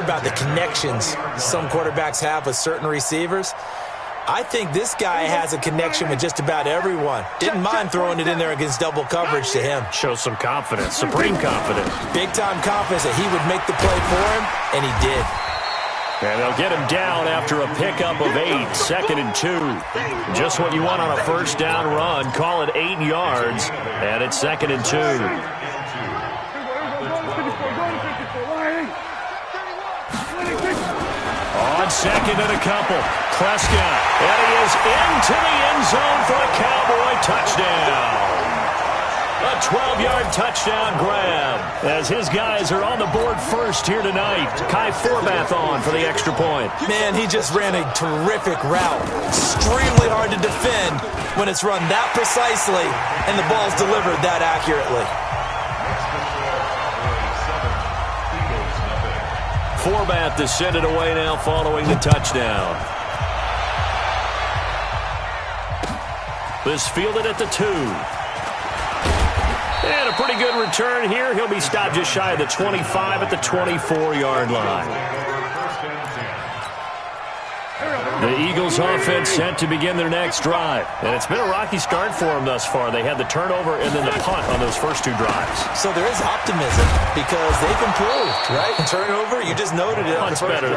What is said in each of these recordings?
about the connections some quarterbacks have with certain receivers. I think this guy has a connection with just about everyone. Didn't mind throwing it in there against double coverage to him. Shows some confidence, supreme confidence. Big-time confidence that he would make the play for him, and he did. And they'll get him down after a pickup of 8, 2nd and 2. Just what you want on a first down run. Call it 8 yards, and it's 2nd and 2. On second and a couple, Prescott, and he is into the end zone for a Cowboy touchdown. A 12-yard touchdown grab as his guys are on the board first here tonight. Kai Forbath on for the extra point. Man, he just ran a terrific route. Extremely hard to defend when it's run that precisely and the ball's delivered that accurately. Forbath to send it away now following the touchdown. This fielded at the 2. And a pretty good return here. He'll be stopped just shy of the 25 at the 24-yard line. The Eagles offense set to begin their next drive. And it's been a rocky start for them thus far. They had the turnover and then the punt on those first 2 drives. So there is optimism because they've improved, right? Turnover, you just noted it. Punt's better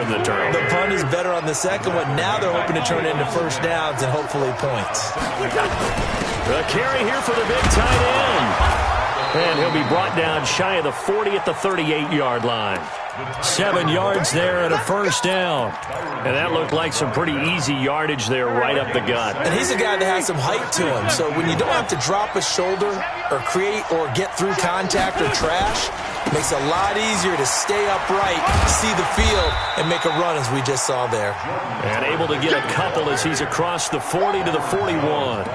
than the turnover. The punt is better on the second one. Now they're hoping to turn it into first downs and hopefully points. The carry here for the big tight end. And he'll be brought down shy of the 40 at the 38-yard line. 7 yards there and a first down. And that looked like some pretty easy yardage there right up the gut. And he's a guy that has some height to him. So when you don't have to drop a shoulder or create or get through contact or trash, it makes it a lot easier to stay upright, see the field, and make a run as we just saw there. And able to get a couple as he's across the 40 to the 41.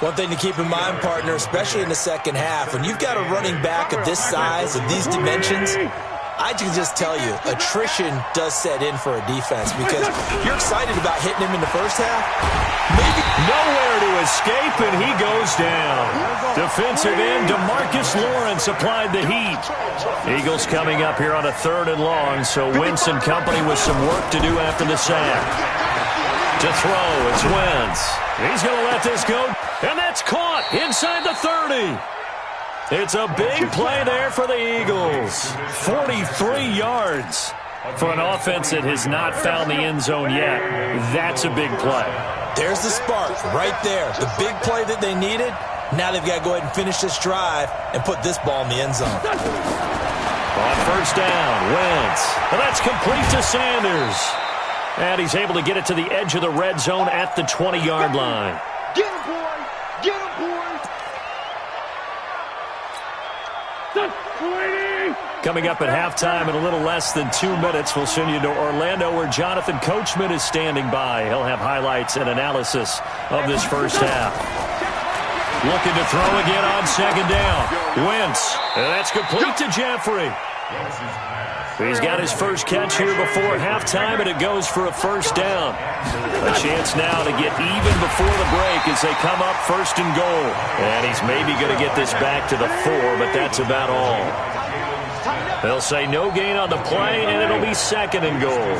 One thing to keep in mind, partner, especially in the second half, when you've got a running back of this size, of these dimensions, I can just tell you, attrition does set in for a defense because you're excited about hitting him in the first half. Maybe nowhere to escape, and he goes down. Defensive end DeMarcus Lawrence applied the heat. Eagles coming up here on a 3rd and long, so Wentz and company with some work to do after the sack. To throw, it's Wentz. He's going to let this go, and that's caught inside the 30. It's a big play there for the Eagles. 43 yards for an offense that has not found the end zone yet. That's a big play. There's the spark right there. The big play that they needed. Now they've got to go ahead and finish this drive and put this ball in the end zone. On first down, Wentz. And that's complete to Sanders. And he's able to get it to the edge of the red zone at the 20-yard line. Get him, boy! Get him, boy! Coming up at halftime in a little less than 2 minutes, we'll send you to Orlando where Jonathan Coachman is standing by. He'll have highlights and analysis of this first half. Looking to throw again on second down. Wentz, and that's complete to Jeffrey. He's got his first catch here before halftime, and it goes for a first down. A chance now to get even before the break as they come up first and goal. And he's maybe going to get this back to the 4, but that's about all. They'll say no gain on the play, and it'll be 2nd and goal.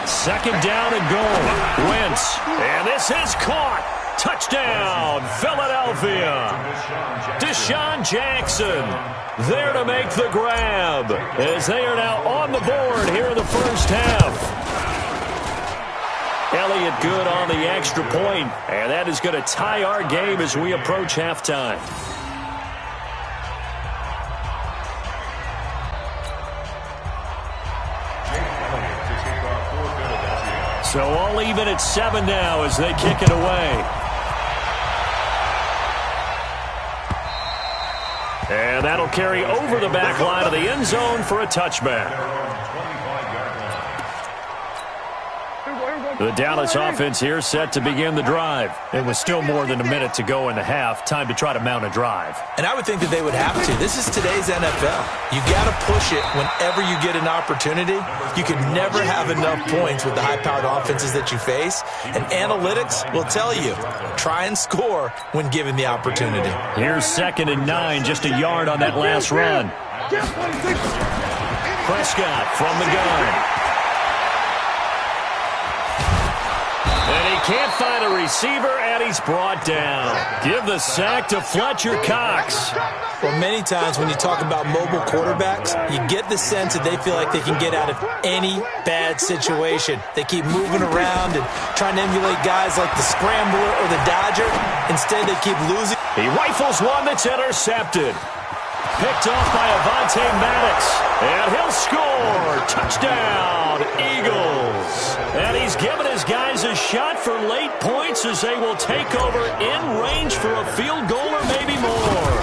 Second down and goal. Wentz, and this is caught. Touchdown, Philadelphia. Deshaun Jackson there to make the grab as they are now on the board here in the first half. Elliott good on the extra point, and that is going to tie our game as we approach halftime. So all even at 7 now as they kick it away. And that'll carry over the back line of the end zone for a touchback. The Dallas offense here set to begin the drive. It was still more than a minute to go in the half. Time to try to mount a drive. And I would think that they would have to. This is today's NFL. You got to push it whenever you get an opportunity. You can never have enough points with the high-powered offenses that you face. And analytics will tell you, try and score when given the opportunity. Here's 2nd and 9, just a yard on that last run. Prescott from the gun. And he can't find a receiver, and he's brought down. Give the sack to Fletcher Cox. Well, many times when you talk about mobile quarterbacks, you get the sense that they feel like they can get out of any bad situation. They keep moving around and trying to emulate guys like the Scrambler or the Dodger. Instead, they keep losing. He rifles one that's intercepted. Picked off by Avonte Maddox. And he'll score. Touchdown, Eagles. And he's given his guys a shot for late points as they will take over in range for a field goal or maybe more.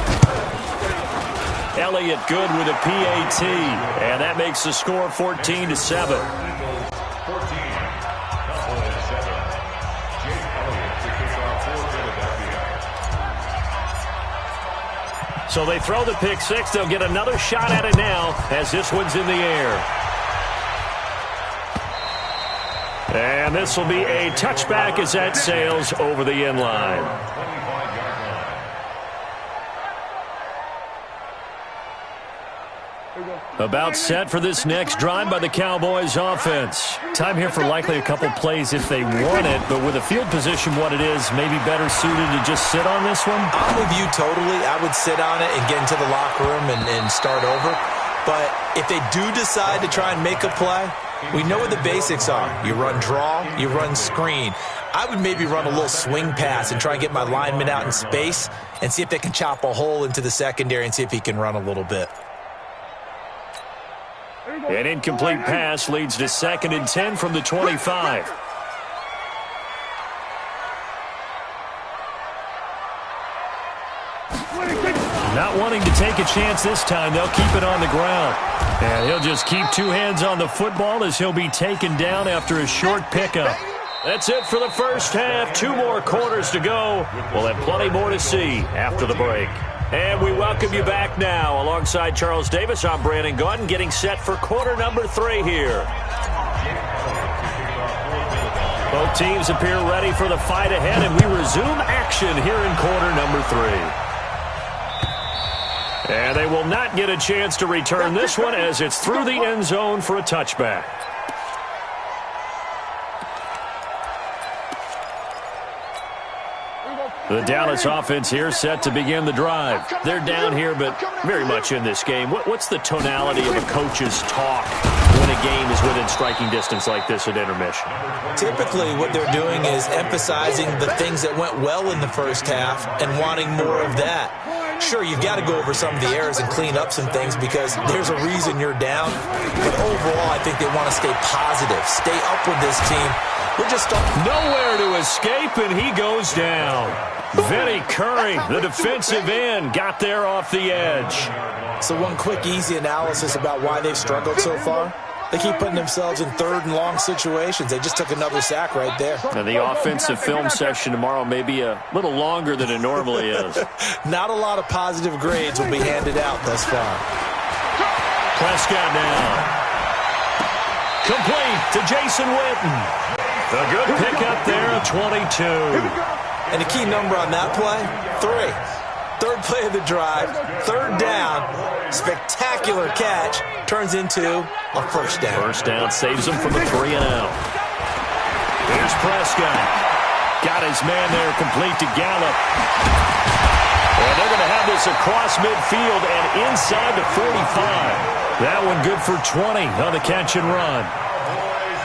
Elliott good with a PAT. And that makes the score 14-7. So they throw the pick six. They'll get another shot at it now as this one's in the air. And this will be a touchback as that sails over the end line. About set for this next drive by the Cowboys offense. Time here for likely a couple plays if they want it, but with a field position what it is, maybe better suited to just sit on this one? I'm with you totally. I would sit on it and get into the locker room and start over. But if they do decide to try and make a play, we know what the basics are. You run draw, you run screen. I would maybe run a little swing pass and try and get my lineman out in space and see if they can chop a hole into the secondary and see if he can run a little bit. An incomplete pass leads to 2nd and 10 from the 25. Not wanting to take a chance this time, they'll keep it on the ground. And he'll just keep two hands on the football as he'll be taken down after a short pickup. That's it for the first half. 2 more quarters to go. We'll have plenty more to see after the break. And we welcome you back now. Alongside Charles Davis, I'm Brandon Gaudin, getting set for quarter number 3 here. Both teams appear ready for the fight ahead, and we resume action here in quarter number 3. And they will not get a chance to return this one as it's through the end zone for a touchback. The Dallas offense here set to begin the drive. They're down here, but very much in this game. What's the tonality of a coach's talk when a game is within striking distance like this at intermission? Typically, what they're doing is emphasizing the things that went well in the first half and wanting more of that. Sure, you've got to go over some of the errors and clean up some things because there's a reason you're down. But overall, I think they want to stay positive, stay up with this team. We're just nowhere to escape, and he goes down. Vinny Curry, the defensive end, got there off the edge. So one quick, easy analysis about why they've struggled so far. They keep putting themselves in 3rd and long situations. They just took another sack right there. And the offensive film session tomorrow may be a little longer than it normally is. Not a lot of positive grades will be handed out thus far. Prescott now. Complete to Jason Witten. A good pickup there at 22. And a key number on that play, 3. 3rd play of the drive, 3rd down, spectacular catch, turns into a first down. First down saves him from a 3-and-out. Here's Prescott. Got his man there complete to Gallup. And they're going to have this across midfield and inside the 45. That one good for 20 on the catch and run.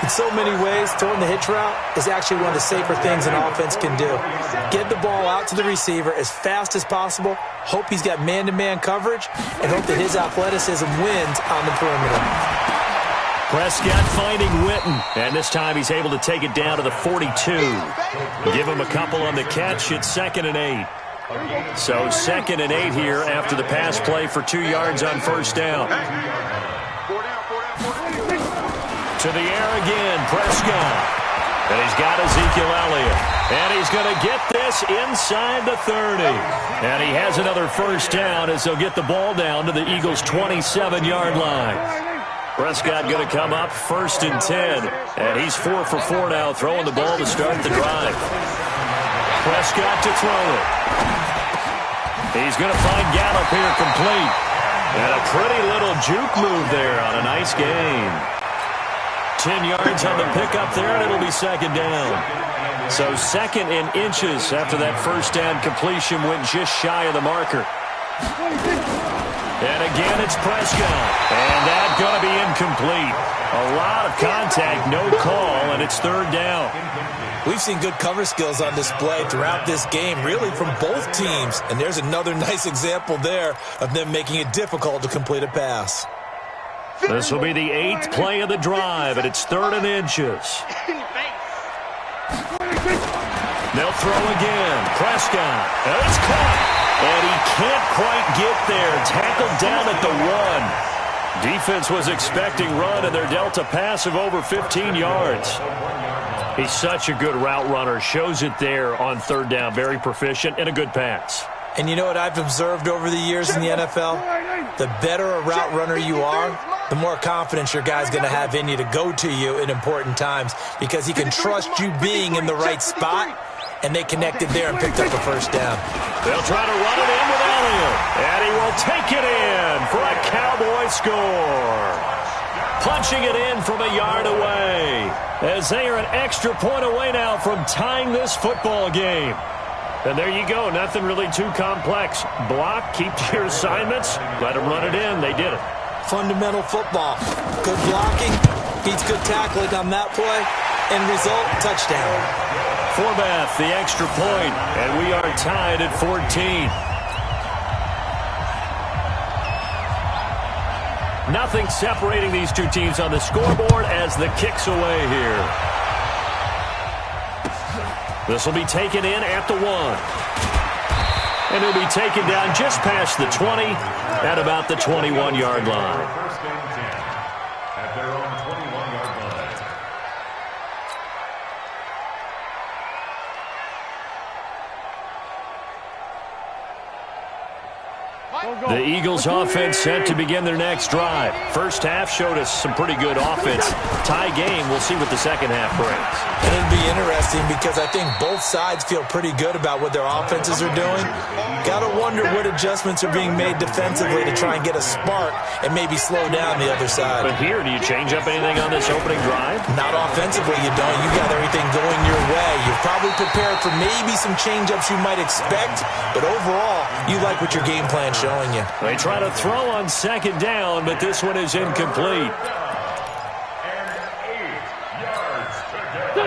In so many ways, throwing the hitch route is actually one of the safer things an offense can do. Get the ball out to the receiver as fast as possible, hope he's got man-to-man coverage, and hope that his athleticism wins on the perimeter. Prescott finding Witten, and this time he's able to take it down to the 42. Give him a couple on the catch. It's 2nd and 8. So 2nd and 8 here after the pass play for 2 yards on first down. To the air again, Prescott. And he's got Ezekiel Elliott. And he's going to get this inside the 30. And he has another first down as they'll get the ball down to the Eagles' 27-yard line. Prescott going to come up 1st and 10. And he's 4 for 4 now, throwing the ball to start the drive. Prescott to throw it. He's going to find Gallup here complete. And a pretty little juke move there on a nice gain. 10 yards on the pickup there, and it'll be 2nd down. So 2nd in inches after that first down completion went just shy of the marker. And again, it's Prescott. And that's going to be incomplete. A lot of contact, no call, and it's 3rd down. We've seen good cover skills on display throughout this game, really from both teams. And there's another nice example there of them making it difficult to complete a pass. This will be the 8th play of the drive, and it's 3rd and inches. They'll throw again. Prescott. And it's caught. And he can't quite get there. Tackled down at the 1. Defense was expecting run, and they're dealt a pass of over 15 yards. He's such a good route runner. Shows it there on 3rd down. Very proficient and a good pass. And you know what I've observed over the years in the NFL? The better a route runner you are, the more confidence your guy's going to have in you to go to you in important times because he can trust you being in the right spot, and they connected there and picked up a first down. They'll try to run it in with Elliott, and he will take it in for a Cowboy score. Punching it in from a yard away as they are an extra point away now from tying this football game. And there you go. Nothing really too complex. Block, keep to your assignments, let them run it in. They did it. Fundamental football. Good blocking, beats good tackling on that play. End result, touchdown. Forbath, the extra point, and we are tied at 14. Nothing separating these two teams on the scoreboard as the kick's away here. This will be taken in at the 1. And he'll be taken down just past the 20 at about the 21-yard line. At their own 21-yard line. The Eagles offense set to begin their next drive. First half showed us some pretty good offense. Tie game, we'll see what the second half brings. And it'll be interesting because I think both sides feel pretty good about what their offenses are doing. Got to wonder what adjustments are being made defensively to try and get a spark and maybe slow down the other side. But here, do you change up anything on this opening drive? Not offensively, you don't. You got everything going your way. You're probably prepared for maybe some change-ups you might expect, but overall, you like what your game plan's showing you. They try to throw on 2nd down, but this one is incomplete.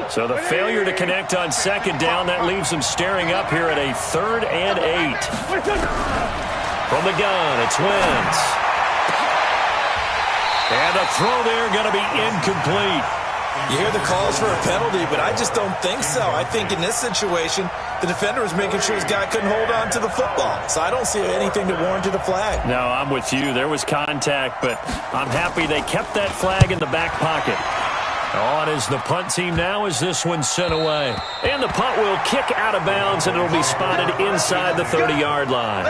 So the failure to connect on 2nd down, that leaves them staring up here at a 3rd and 8. From the gun, it's Wentz. And a throw there going to be incomplete. You hear the calls for a penalty, but I just don't think so. I think in this situation, the defender was making sure his guy couldn't hold on to the football. So I don't see anything that warranted a flag. No, I'm with you. There was contact, but I'm happy they kept that flag in the back pocket. On is the punt team now as this one's sent away. And the punt will kick out of bounds, and it'll be spotted inside the 30-yard line.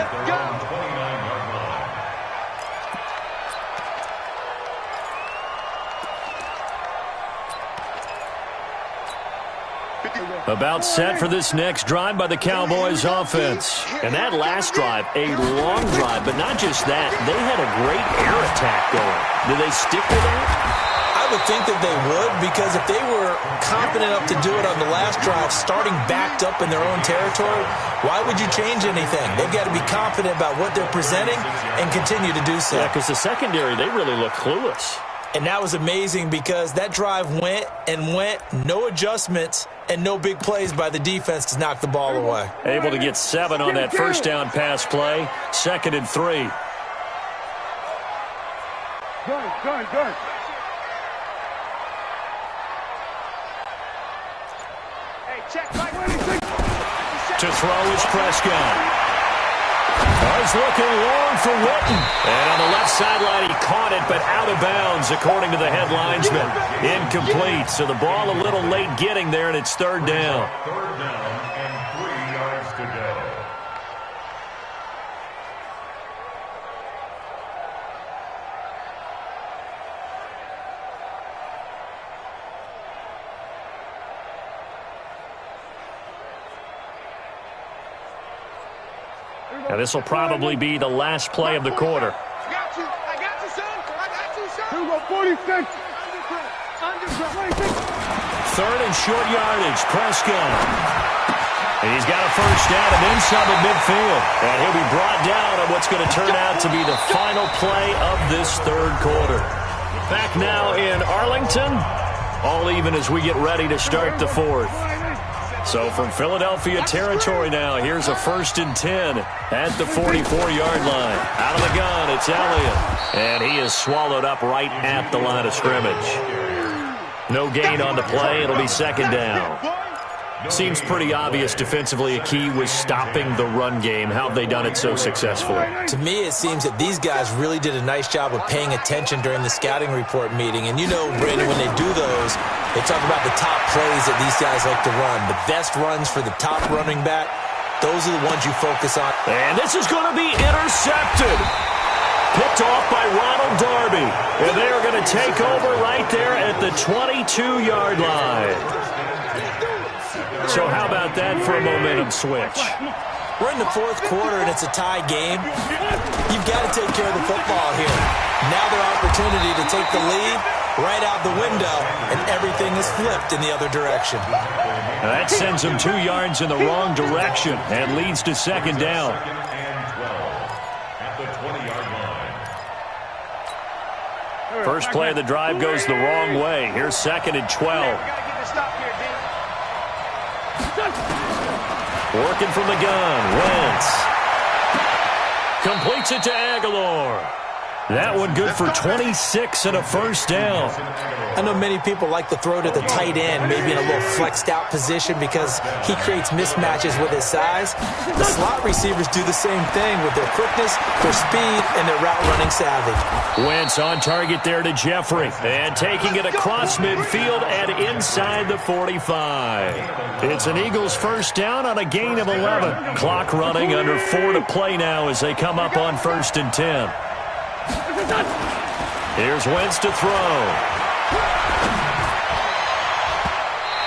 About set for this next drive by the Cowboys offense. And that last drive, a long drive, but not just that. They had a great air attack going. Did they stick with that? I would think that they would, because if they were confident enough to do it on the last drive, starting backed up in their own territory, why would you change anything? They've got to be confident about what they're presenting and continue to do so. Yeah, because the secondary, they really look clueless. And that was amazing because that drive went and went, no adjustments, and no big plays by the defense to knock the ball away. Able to get 7 on that first down pass play. 2nd and 3. Good. To throw is Prescott. Oh, is looking long for Witten. And on the left sideline, he caught it, but out of bounds, according to the head linesman. Incomplete. So the ball a little late getting there, and it's third down. Third down and 3 yards to go. Now this will probably be the last play of the quarter. I got you, son. I got you, son. Here we go, 46. Third and short yardage. Prescott. And he's got a first down and inside the midfield. And he'll be brought down on what's going to turn out to be the final play of this third quarter. Back now in Arlington. All even as we get ready to start the fourth. So from Philadelphia territory now, here's a 1st and 10 at the 44-yard line. Out of the gun, it's Elliott. And he is swallowed up right at the line of scrimmage. No gain on the play. It'll be second down. Seems pretty obvious defensively a key was stopping the run game. How have they done it so successfully? To me, it seems that these guys really did a nice job of paying attention during the scouting report meeting. And you know, Brandon, when they do those, they talk about the top plays that these guys like to run. The best runs for the top running back, those are the ones you focus on. And this is going to be intercepted. Picked off by Ronald Darby. And they are going to take over right there at the 22-yard line. So how about that for a momentum switch? We're in the fourth quarter, and it's a tie game. You've got to take care of the football here. Now their opportunity to take the lead right out the window, and everything is flipped in the other direction. Now that sends them 2 yards in the wrong direction and leads to second down. At the 20-yard line. First play of the drive goes the wrong way. Here's 2nd and 12. Working from the gun, Wentz. Completes it to Aguilar. That one good for 26 and a first down. I know many people like to throw to the tight end, maybe in a little flexed out position because he creates mismatches with his size. The slot receivers do the same thing with their quickness, their speed, and their route running savvy. Wentz on target there to Jeffrey. And taking it across midfield and inside the 45. It's an Eagles first down on a gain of 11. Clock running under 4 to play now as they come up on 1st and 10. Here's Wentz to throw.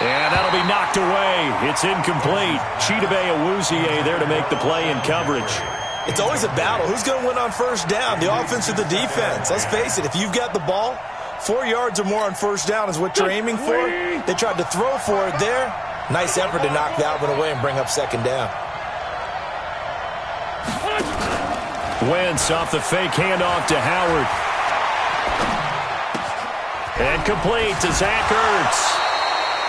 And that'll be knocked away. It's incomplete. Chidobe Awuzie there to make the play in coverage. It's always a battle. Who's going to win on first down, the offense or the defense? Let's face it, if you've got the ball, 4 yards or more on first down is what you're aiming for. They tried to throw for it there. Nice effort to knock that one away and bring up second down. Wentz off the fake handoff to Howard. And complete to Zach Ertz.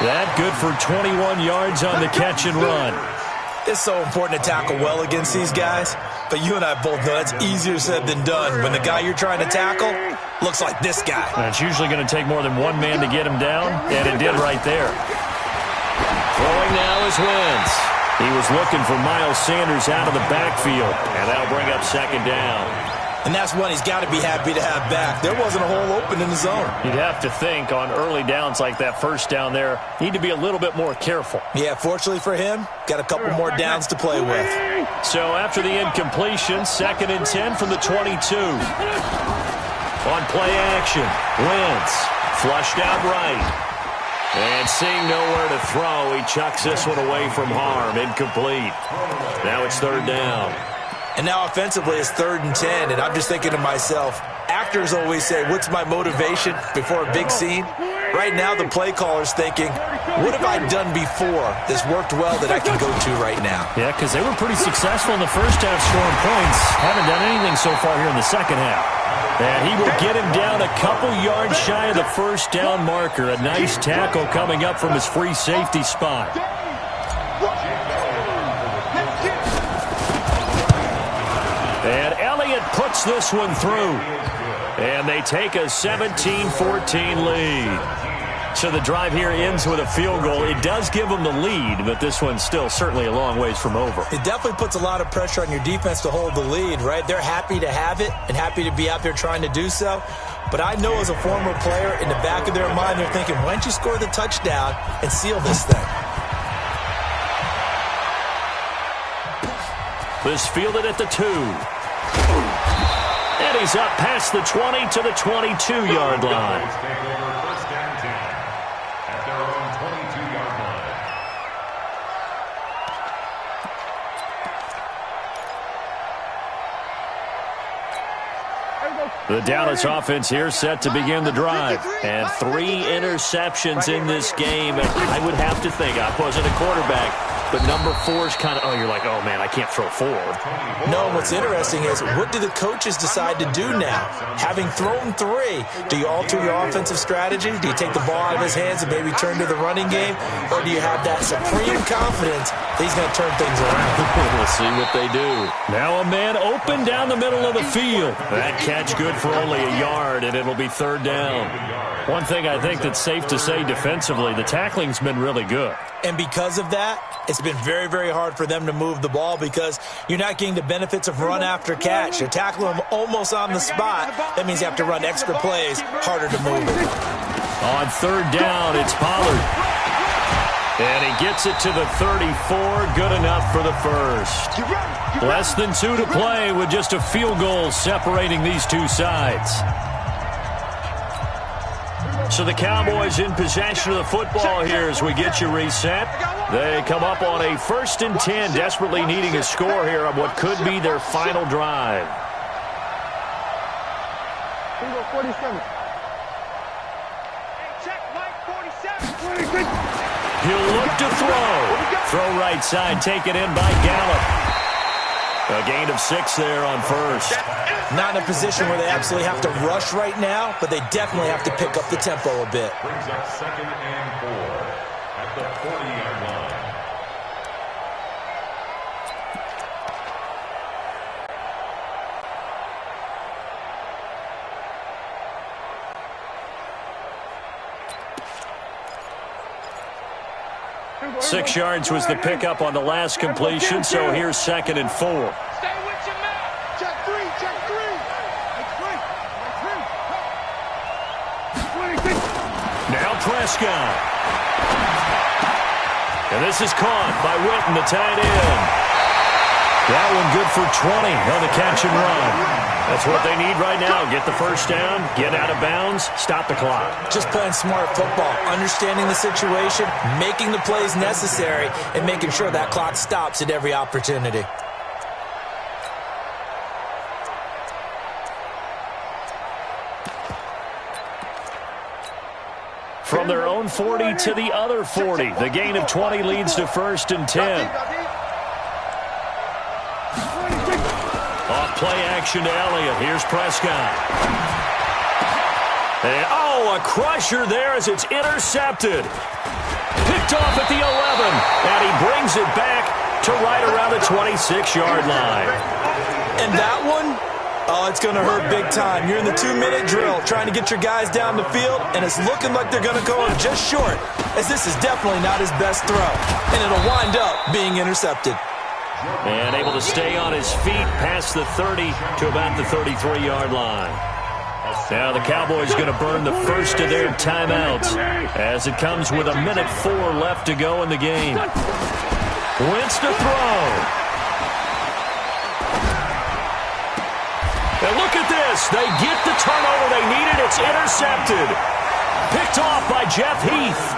That good for 21 yards on the catch and run. It's so important to tackle well against these guys, but you and I both know that's easier said than done when the guy you're trying to tackle looks like this guy. And it's usually going to take more than one man to get him down, and it did right there. Throwing now is Wentz. He was looking for Miles Sanders out of the backfield, and that'll bring up second down. And that's one he's got to be happy to have back. There wasn't a hole open in the zone. You'd have to think on early downs like that first down there, need to be a little bit more careful. Yeah, fortunately for him, got a couple more downs to play with. So after the incompletion, 2nd and 10 from the 22. On play action, Wentz flushed out right. And seeing nowhere to throw, he chucks this one away from harm. Incomplete. Now it's third down. And now offensively it's 3rd and 10. And I'm just thinking to myself, actors always say, what's my motivation before a big scene? Right now the play caller's thinking, what have I done before that's worked well that I can go to right now? Yeah, because they were pretty successful in the first half scoring points. Haven't done anything so far here in the second half. And he will get him down a couple yards shy of the first down marker. A nice tackle coming up from his free safety spot. And Elliott puts this one through. And they take a 17-14 lead. So the drive here ends with a field goal. It does give them the lead, but this one's still certainly a long ways from over. It definitely puts a lot of pressure on your defense to hold the lead, right? They're happy to have it and happy to be out there trying to do so. But I know as a former player, in the back of their mind, they're thinking, why don't you score the touchdown and seal this thing? This fielded at the 2. And he's up past the 20 to the 22-yard line. The Dallas offense here set to begin the drive. And 3 interceptions in this game. And I would have to think, I wasn't a quarterback, but number 4 is kind of, you're like, oh, man, I can't throw 4. No, what's interesting is, what do the coaches decide to do now? Having thrown 3, do you alter your offensive strategy? Do you take the ball out of his hands and maybe turn to the running game? Or do you have that supreme confidence that he's going to turn things around? We'll see what they do. Now a man open down the middle of the field. That catch good for only a yard, and it'll be 3rd down. One thing I think that's safe to say defensively, the tackling's been really good. And because of that, it's been very, very hard for them to move the ball because you're not getting the benefits of run after catch. You're tackling them almost on the spot. That means you have to run extra plays, harder to move it. On 3rd down, it's Pollard. And he gets it to the 34, good enough for the first. Less than 2 to play with just a field goal separating these two sides. So the Cowboys in possession of the football here as we get you reset. They come up on a 1st and 10, desperately needing a score here on what could be their final drive. 47. He'll look to throw. Throw right side, taken in by Gallup. A gain of 6 there on 1st. Not in a position where they absolutely have to rush right now, but they definitely have to pick up the tempo a bit. Brings up 2nd and 4 at the 40-yard line. Six yards was the pickup on the last completion, so here's 2nd and 4. Stay with your man. Check 3, check 3. Now Prescott. And this is caught by Witten, the tight end. That one good for 20 on the catch and run. That's what they need right now. Get the 1st down, get out of bounds, stop the clock. Just playing smart football, understanding the situation, making the plays necessary, and making sure that clock stops at every opportunity. From their own 40 to the other 40. The gain of 20 leads to 1st and 10. Off play action to Elliott. Here's Prescott. And, a crusher there as it's intercepted. Picked off at the 11. And he brings it back to right around the 26-yard line. And that one, it's going to hurt big time. You're in the 2-minute drill trying to get your guys down the field, and it's looking like they're going to go just short, as this is definitely not his best throw. And it'll wind up being intercepted. And able to stay on his feet past the 30 to about the 33-yard line. Now the Cowboys going to burn the first of their timeouts as it comes with 1:04 left to go in the game. Wentz to throw. And look at this. They get the turnover they needed. It's intercepted. Picked off by Jeff Heath.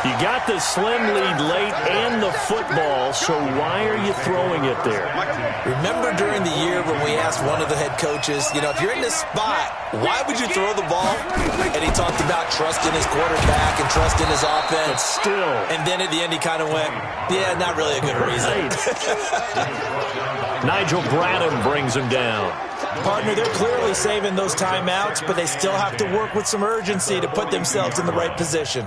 You got the slim lead late and the football, so why are you throwing it there? Remember during the year when we asked one of the head coaches, if you're in this spot, why would you throw the ball? And he talked about trusting his quarterback and trusting his offense. Still. And then at the end he kind of went, yeah, not really a good reason. Nigel Bradham brings him down. Partner, they're clearly saving those timeouts, but they still have to work with some urgency to put themselves in the right position.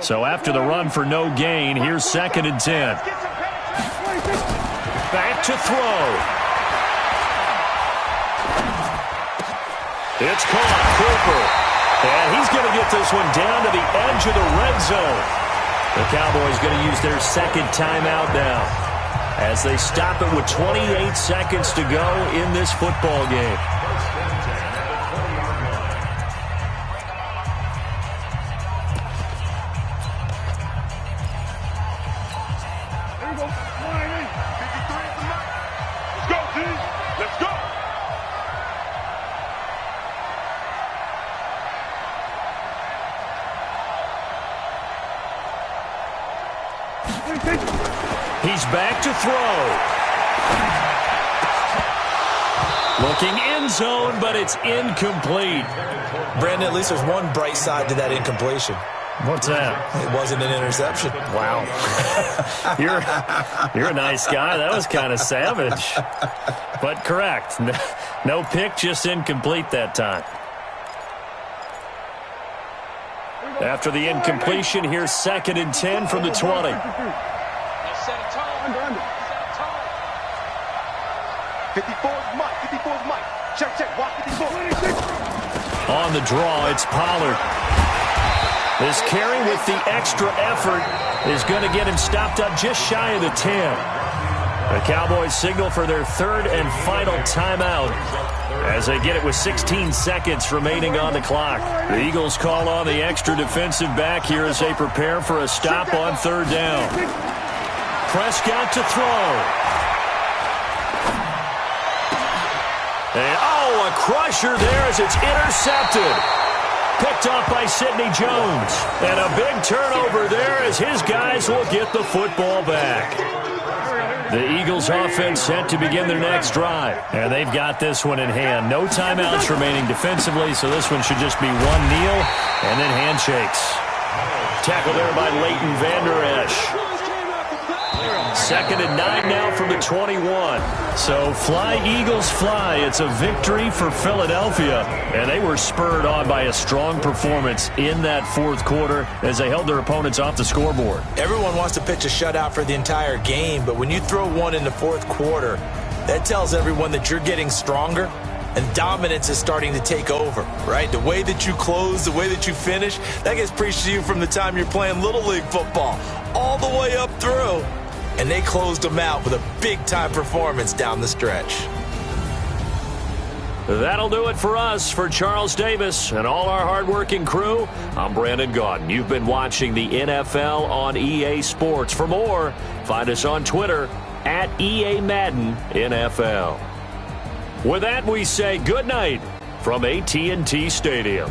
So after the run for no gain, here's 2nd and 10. Back to throw. It's caught. Cooper. And he's going to get this one down to the edge of the red zone. The Cowboys going to use their second timeout now as they stop it with 28 seconds to go in this football game. He's back to throw. Looking end zone, but it's incomplete. Brandon, at least there's one bright side to that incompletion. What's that? It wasn't an interception. Wow. You're a nice guy. That was kind of savage. But correct. No pick, just incomplete that time. After the incompletion, here's 2nd and 10 from the 20. Set a tone. Under. Set a tone. 54's Mike. 54's Mike. Check. Watch 54. On the draw, it's Pollard. This carry with the extra effort is going to get him stopped up just shy of the 10. The Cowboys signal for their 3rd and final timeout as they get it with 16 seconds remaining on the clock. The Eagles call on the extra defensive back here as they prepare for a stop on 3rd down. Prescott to throw. And, a crusher there as it's intercepted. Picked off by Sidney Jones. And a big turnover there as his guys will get the football back. The Eagles offense set to begin their next drive. And they've got this one in hand. No timeouts remaining defensively, so this one should just be one kneel and then handshakes. Tackle there by Leighton Vander Esch. 2nd and 9 now from the 21. So fly, Eagles, fly. It's a victory for Philadelphia. And they were spurred on by a strong performance in that 4th quarter as they held their opponents off the scoreboard. Everyone wants to pitch a shutout for the entire game, but when you throw one in the 4th quarter, that tells everyone that you're getting stronger and dominance is starting to take over, right? The way that you close, the way that you finish, that gets preached to you from the time you're playing Little League football all the way up through. And they closed them out with a big-time performance down the stretch. That'll do it for us. For Charles Davis and all our hardworking crew, I'm Brandon Gaudin. You've been watching the NFL on EA Sports. For more, find us on Twitter at EA Madden NFL. With that, we say good night from AT&T Stadium.